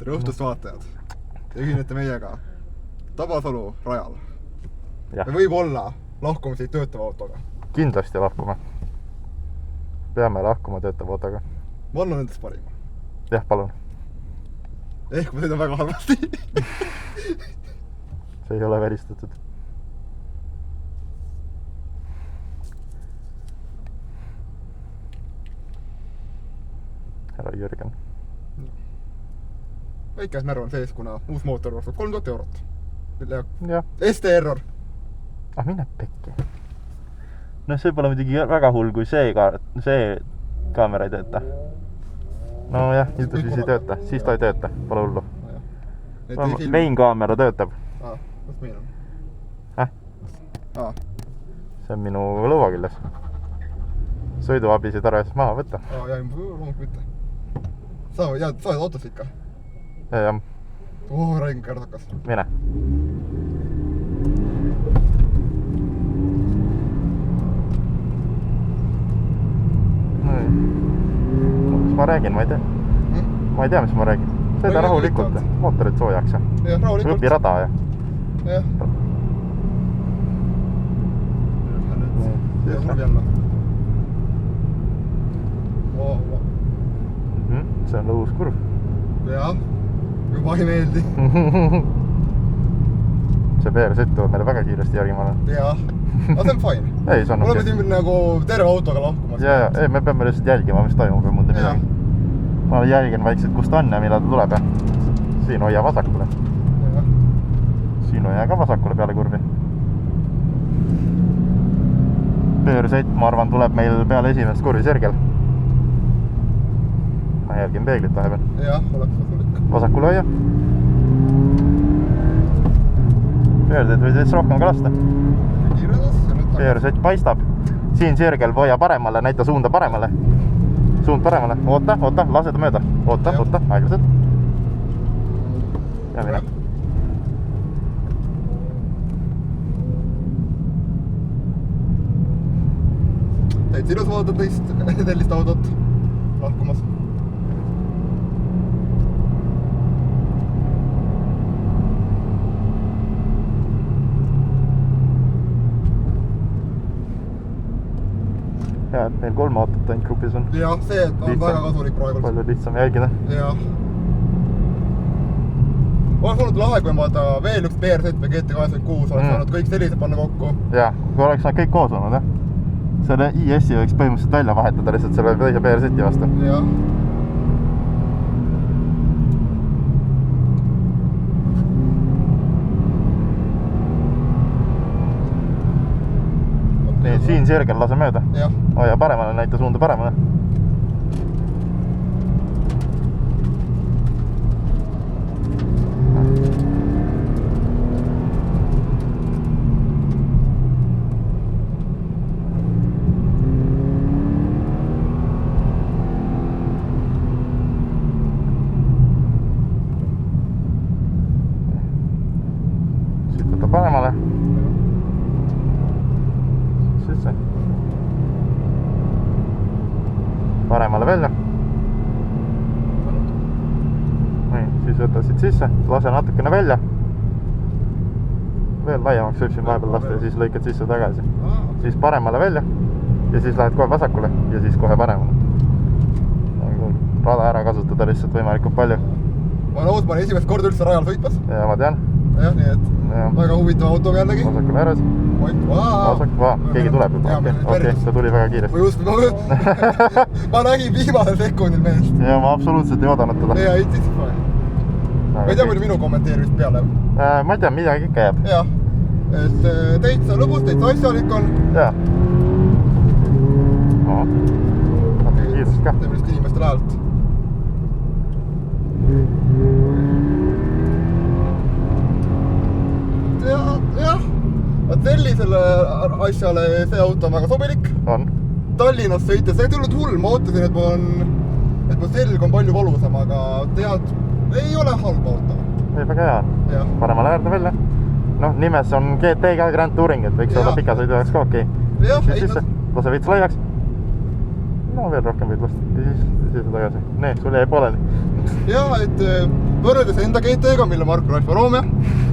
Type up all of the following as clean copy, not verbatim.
tere õhtust vaatajad ja ühinete meiega Tabasalu rajal. Ja. Me võib olla lahkume siit töötava autoga. Kindlasti lahkume. Peame lahkuma töötava autoga. Ma annan endast parima. Jah, palun. Ehk ma sõidan väga halvasti. See ei ole välistatud. Härra Jürgen. Väike närv on sees, kuna uus mootor vastab 3000 eurot. Ja. ST error. Mine pekki. No see pole muidugi väga hull, kui see kaamera ei tööta. No jah, siis ei tööta. Siis ta ei tööta. Pole hullu. Main kaamera töötab. Kus meil on? See on minu lõua küljes. Sõiduabisid arves maha võtta. Jaa, loomulikult mitte. Sa oled autos ikka? Jah. Räägin kärdakas. Mine. Mis ma räägin, ma ei tea. Ma ei tea, mis ma räägin. Sõida rahulikult. Mootorid soojaks. Jah, rahulikult. Õpi rada ja. Jah. Ja kurv jälle. See on uus kurv. Jah. Juba ei meeldi. See PR-sõtt tuleb meile väga kiiresti järgi, ma olen. Jah. Aga see on fine. Ei, see on oleme siin nagu terve autoga lahkumas. Ja, me peame lihtsalt jälgima, mis toimub ja muude midagi. Ma jälgin vaikselt, kus ta on ja millal ta tuleb. Siin hoia vasakule. Siin hoia ka vasakule peale kurvi. PR-sõtt, ma arvan, tuleb meil peale esimest kurvi sirgel. Ma jälgin peeglit vahepeal. Jah, oleks kasulik. Vasakule hoia. PR-sõtt või siis rohkem ka lasta. PR-sõtt paistab. Siin sirgel hoia paremale, näita suunda paremale. Suund paremale. Oota, lase ta mööda. Oota, aeglaselt. Ja mine. Täitsa ilus vaadata sellist autot lahkumas. Ja, et meil 3 autot ainult grupis on. Jah, see on väga kasulik praegult. Palju lihtsam jälgida. Jah. Oleks olnud lahe, kui vaata veel üks PR7 või GT86 oleks olnud kõik sellised panna kokku. Jah, kui oleks nad kõik koos olnud, jah. Selle IS-i võiks põhimõtteliselt välja vahetada lihtsalt selle teise PR7 vastu. Jah. Nii, siin sirgel lase mööda. Jah. Hoia paremale, näita suunda paremale. Siit võtta paremale. Paremale välja. Nii, siis võta siit sisse, lase natukene välja. Veel laiemaks võib siin vahepeal lasta ja siis lõikad sisse tagasi. Siis paremale välja ja siis lähed kohe vasakule ja siis kohe paremale. Rada ära kasutada lihtsalt võimalikult palju. Ma olen ma olen esimest korda üldse rajal sõitmas. Ja ma tean. Jah, nii et väga huvitav autoga jällegi. Vasakule ääres. Keegi tuleb juba. Okei, ta tuli väga kiiresti. Ma nägin viimasel sekundil meest. Ja ma absoluutselt ei oodanud teda. Ja, it's fine. Ma ei tea, palju minu kommenteerimist peale. Ma ei tea, midagi ikka jääb. Jah, et täitsa lõbus, täitsa asjalik on. Jah. Natuke kiirust ka. Teeme lihtsalt inimestele häält. Jah, sellisele asjale see auto on väga sobilik. On. Tallinnas sõites, see ei tulnud hull, ma ootasin, et mu selg on palju valusam, aga tead, ei ole halb auto. Ei, väga hea. Paremale äärde välja. Noh, nimes on GT Grand Touring, et võiks olla pika sõidu oleks ka okei. Siis sisse, lase veits laiaks. No veel rohkem võid lasta. Ja siis tagasi. Nii, sul jäi pooleli. Jaa, et võrreldes enda GT-ga, mille Marko Alfa Romeo,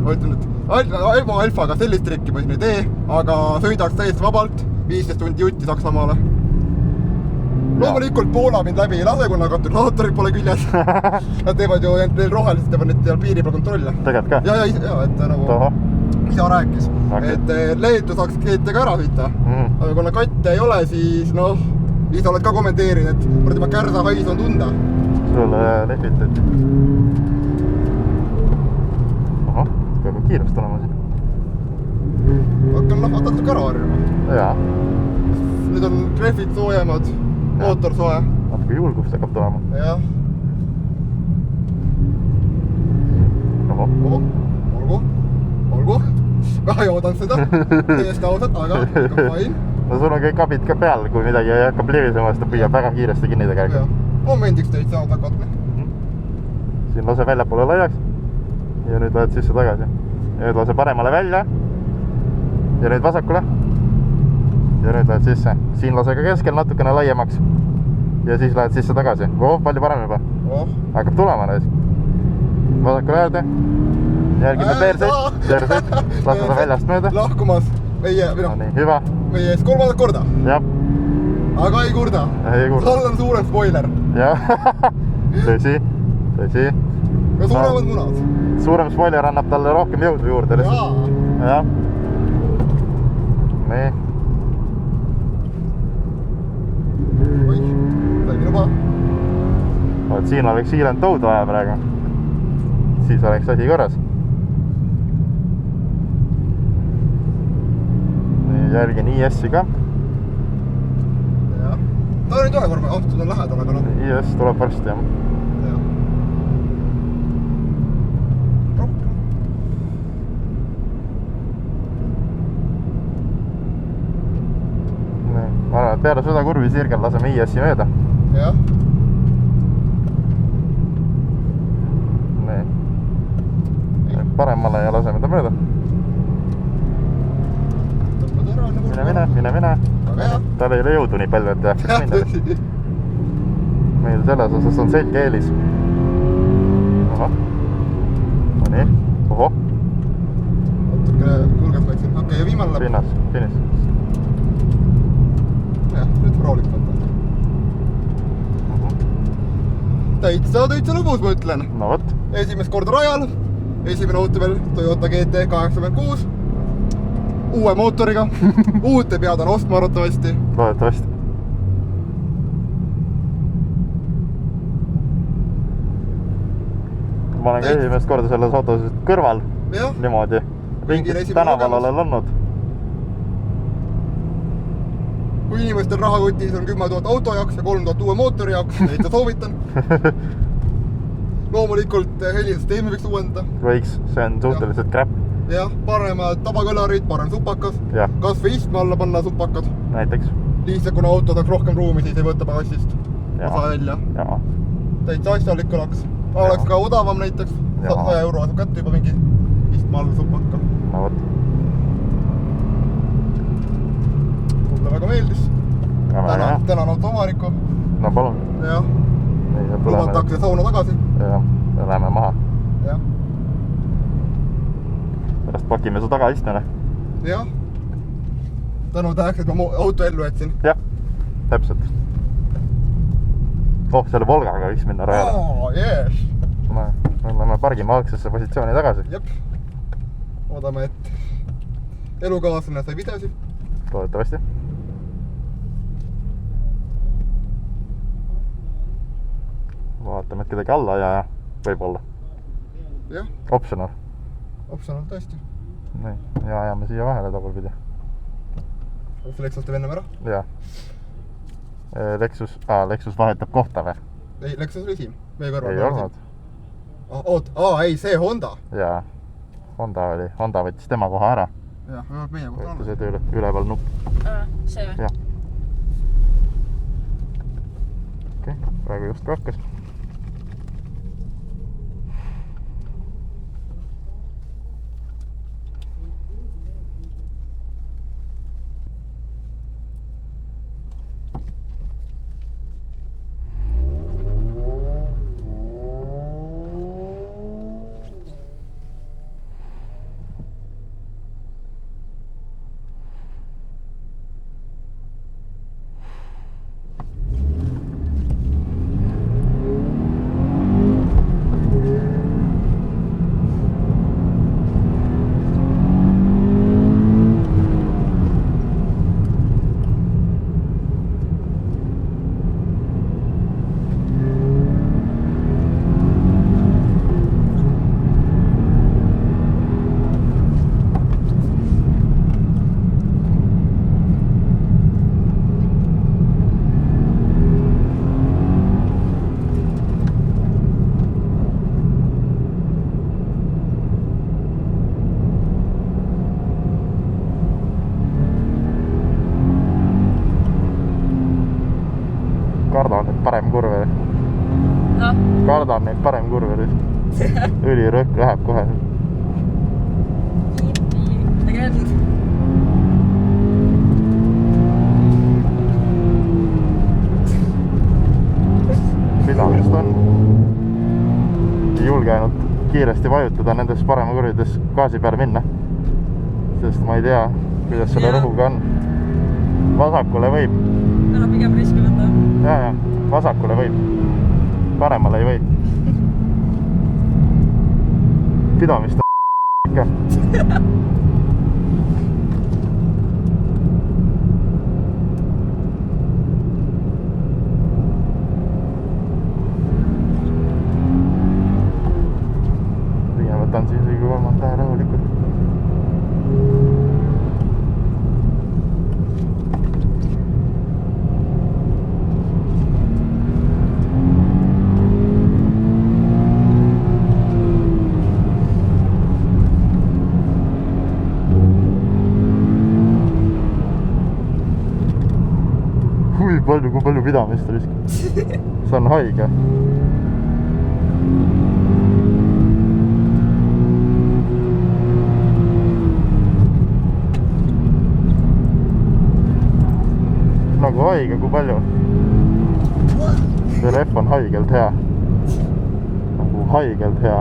ma ütlen, et Alfaga sellist trikki ma siin ei tee, aga sõidaks täiesti vabalt, 15 tundi jutti Saksamaale. Loomulikult Poola mind läbi ei lase, kuna katalüsaatorid pole küljes. Nad teevad ju veel rohelised, teevad nüüd piiri peal kontrolle. Tegelikult ka? Ja, et nagu isa rääkis, et Leetu saaks GT-ga ära sõita. Aga kuna katte ei ole, siis noh, isa oled ka kommenteerinud, et ma kärsa hais on tunda. Sulle lehvitati. Ahah, peab kiirust olema siin. Hakkan natuke ära harjuma. Jaa. Nüüd on greffid soojemad, mootor soe. Natuke julgust hakkab tulema. Jah. Olgu. Väga joodan seda. Täiesti ausalt, aga fine. No sul on kõik abid ka peal, kui midagi hakkab livisema, siis ta püüab väga kiiresti kinni tegelikult. Momendiks teid saad hakata. Siin lase väljapoole laiaks ja nüüd lähed sisse tagasi. Ja nüüd lase paremale välja ja nüüd vasakule ja nüüd lähed sisse. Siin lase ka keskel natukene laiemaks ja siis lähed sisse tagasi. Palju parem juba. Hakkab tulema näis. Vasakule äärde. Järgime peerseid. Lase ta väljast mööda. Lahkumas meie, nii, hüva. Meie ees kolmandat korda. Jah. Aga ei kurda. Tal on suurem spoiler. Jah. Tõsi. Ja suuremad munad. Suurem spoiler annab talle rohkem jõudu juurde. Jah. Nii. Oi, ta ei minu paha. Siin oleks hiilend tõud vaja praegu. Siis oleks asi korras. Järgin IS-i ka. Jah. Ta on nüüd ühe korra, seda on lähedal, aga noh. IS tuleb varsti, jah. Rohkem. Ma arvan, et peale seda kurvi sirgel laseme IS-i mööda. Jah. Nii. Paremale ja laseme ta mööda. Mine. Tal ei ole jõudu nii palju, et jääks minna. Meil selles osas on selge eelis. Ahah. No nii. Oho. Natuke julgelt läksin. Okei, ja viimane läb. Finis. Jah, nüüd prooviks võtta. Täitsa lõbus, ma ütlen. No võt. Esimest korda rajal. Esimene auto veel Toyota GT 86. Uue mootoriga. Uut ei pea ta ostma arvatavasti. Loodetavasti. Ma olen ka esimest korda selles autos kõrval. Niimoodi. Tänaval olen olnud. Kui inimestel rahakotis on 10 000 auto jaoks ja 3 000 uue mootori jaoks, neid ta soovitan. Loomulikult helisüsteemi võiks uuendada. Võiks, see on suhteliselt crap. Jah, paremad tabakõlarid, parem supakas. Kas või istme alla panna supakad. Näiteks. Lihtsalt kuna auto saaks rohkem ruumi, siis ei võta pagassist osa välja. Täitsa asjalik kõlaks. Oleks ka odavam näiteks. 100 euro saab kätte juba mingi istme alla supaka. No võt. Mulle väga meeldis. Tänan auto omaniku. No palun. Jah. Lubatakse sauna tagasi. Jah, ja läheme maha. Jah. Pärast pakime su tagaistmele. Jah. Tänu täheks, et ma auto ellu jätsin. Jah, täpselt. Selle Volgaga võiks minna rajale. Jees. Me lähme pargime algsesse positsiooni tagasi. Jep. Oodame, et elukaaslane sai videosi. Loodetavasti. Vaatame, et kedagi alla ja võib-olla. Jah. Optional. Optional tõesti. Nii, ja ajame siia vahele tagurpidi. Kas Lexus teeb ennem ära? Jah. Lexus vahetab kohta või? Ei, Lexus oli siin. Meie kõrval. Ei olnud. Ei, see Honda. Jaa. Honda võttis tema koha ära. Jah, meie koha alla. See üleval nupp. See või? Jah. Okei, praegu just hakkas. sadab neid parem kurve lihtsalt. Õlirõhk läheb kohe. Again. Pidamist on. Ei julge ainult kiiresti vajutada nendes parema kurvides gaasi peale minna. Sest ma ei tea, kuidas selle rõhuga on. Vasakule võib. Täna pigem riski võtta. Ja, vasakule võib. Paremale ei või. Pidamist on ikka. Pigem võtan siin isegi kolmand tähe rahulikult. Kui palju pidamist risk. See on haige. Nagu haige, kui palju. See ref on haigelt hea. Nagu haigelt hea.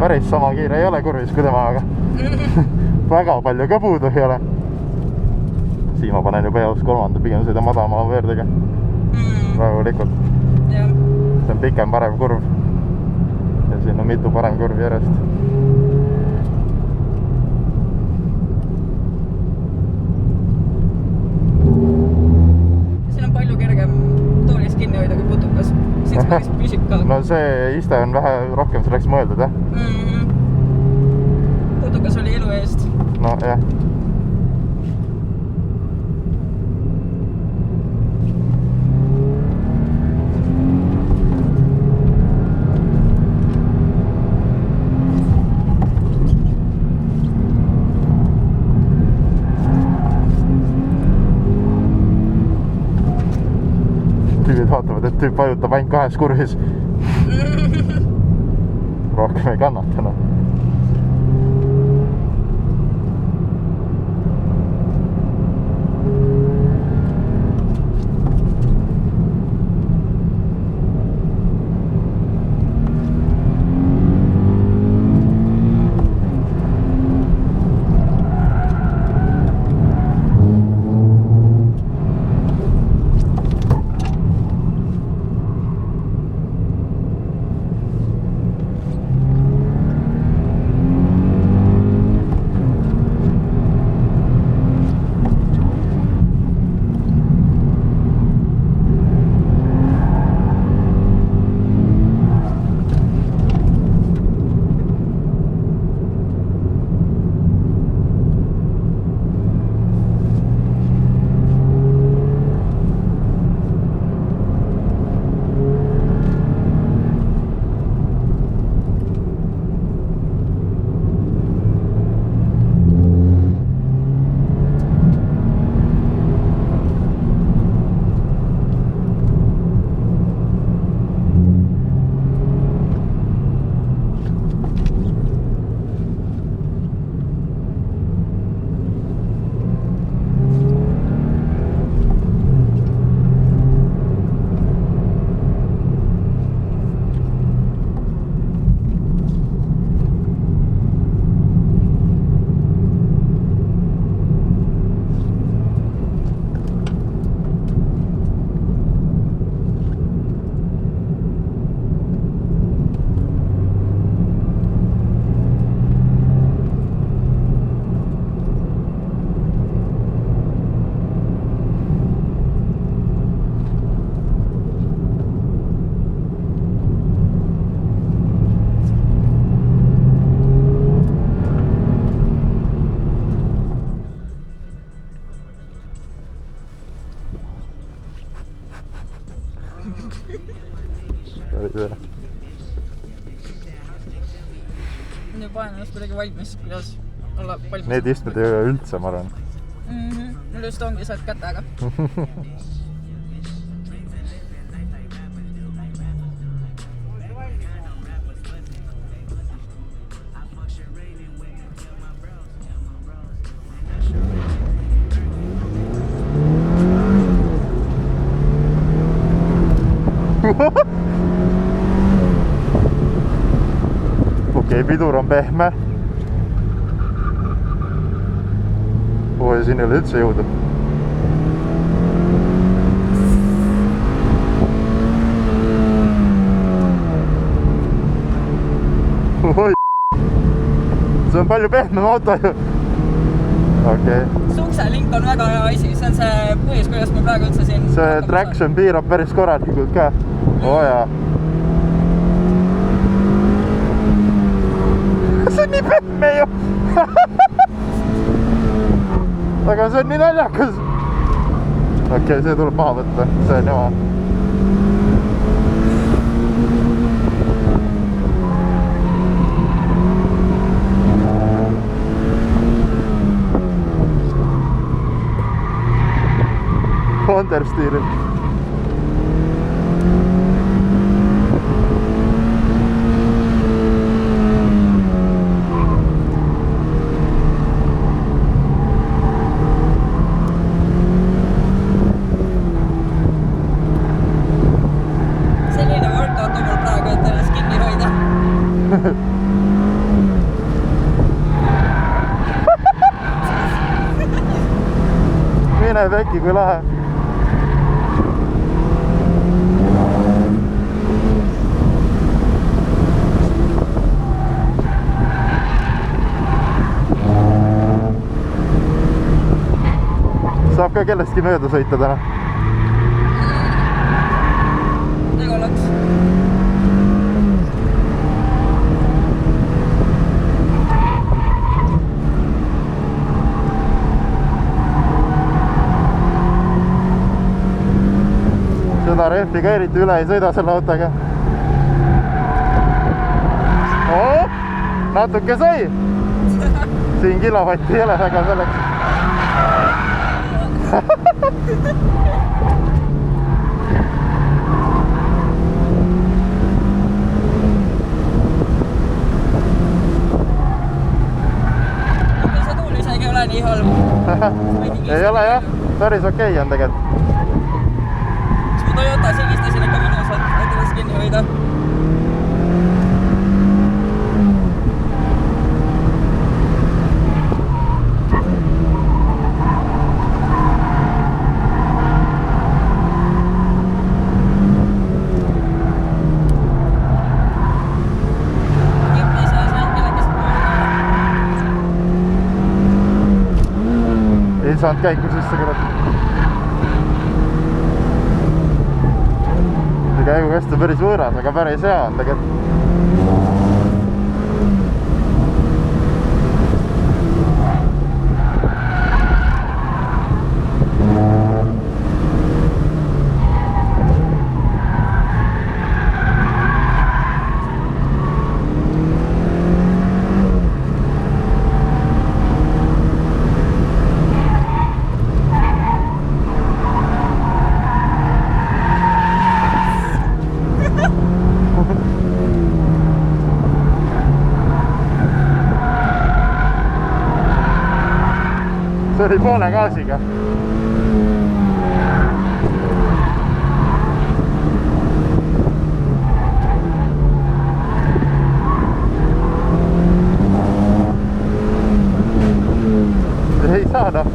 Päris sama kiire ei ole kurvis kui tema, aga väga palju ka puudu ei ole. Siin ma panen juba eos kolmanda, pigem sõida madalama veerdega. Rahulikult. See on pikem parem kurv. Ja siin on mitu parem kurvi järjest. Siin on palju kergem toolist kinni hoida kui putukas. Siis päris püsib ka. No see iste on vähe rohkem selleks mõeldud, jah? Putukas oli elu eest. No jah. Tüübid vaatavad, et tüüp vajutab ainult 2 kurvis. Rohkem ei kannata, noh. isegi valmis, kuidas olla valmis. Need istmed ei ole üldse, ma arvan. Mul just ongi sealt kätega. Okei, pidur on pehme. Siin ei ole üldse jõudu. See on palju pehmem auto ju. Okei. Sukselink on väga hea asi, see on see põhjus, kuidas ma praegu üldse siin... See traction piirab päris korralikult ka. Jaa. See on nii pehme ju. Aga see on nii naljakas. Okei, see tuleb maha võtta. See on jama. Understeeril. Mine pekki, kui lahe. Saab ka kellestki mööda sõita täna. Nagu oleks. Seda rehviga eriti üle ei sõida selle autoga. Natuke sai. Siin kilovatti ei ole väga selleks. See tuul isegi ei ole nii halb. Ei ole jah, päris okei on tegelikult. Mu Toyota sigistasin ikka mõnusalt, et ennast kinni hoida. Ei saanud käiku sisse kurat. See käigukast on päris võõras, aga päris hea on tegelikult. See oli poole gaasiga. Ei saa noh.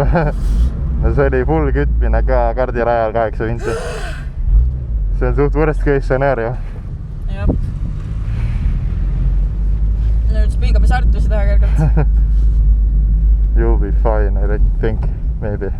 no see oli full kütmine ka kardirajal 8 vinti. See on suht worst case stsenaarium. Jah. Nüüd spingame sartusi teha kergelt. You'll be fine, I think, maybe.